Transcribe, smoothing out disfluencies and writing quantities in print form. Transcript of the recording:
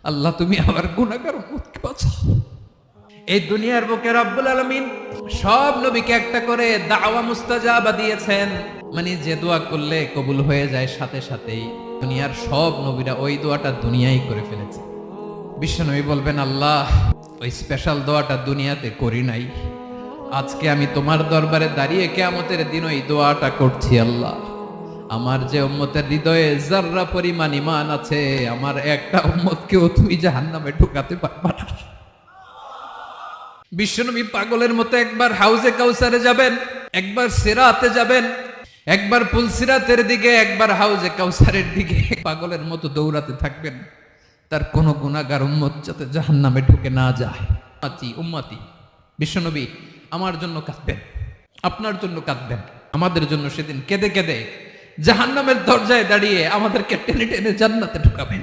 আল্লাহ তুমি আমার গুনাহগার উম্মতকে বাঁচাও। এই দুনিয়ার বুকে রব্বুল আলামিন সব নবীকে একটা করে দাওয়া মুস্তাজাবা দিয়েছেন, মানে যে দোয়া করলে কবুল হয়ে যায় সাথে সাথেই। দুনিয়ার সব নবীরা ওই দোয়াটা দুনিয়ায় করে ফেলেছে। বিশ্বনবী বলবেন, আল্লাহ ওই স্পেশাল দোয়াটা দুনিয়াতে করি নাই, আজকে আমি তোমার দরবারে দাঁড়িয়ে কিয়ামতের দিন ওই দোয়াটা করছি। আল্লাহ, আমার যে উম্মতের হৃদয়ে যাররা পরিমাণ ঈমান আছে, আমার একটা উম্মতকেও তুমি জাহান্নামে ঢুকাতে পারবা না। বিশ্বনবী পাগলের মতো একবার হাউজে কাউসারে যাবেন, একবার সিরাতে যাবেন, একবার পুলসিরাতের দিকে, একবার হাউজে কাউসারের দিকে পাগলের মতো দৌড়াতে থাকবেন, তার কোনো গুনাহগার উম্মত যাতে জাহান্নামে ঢুকে না যায়। উম্মতি বিশ্বনবী আমার জন্য কাঁদবেন, আপনার জন্য কাঁদবেন, আমাদের জন্য সেদিন কেঁদে কেঁদে জাহান্নামের দরজায় দাঁড়িয়ে আমাদেরকে টেনে টেনে জান্নাতে ঢুকাবেন।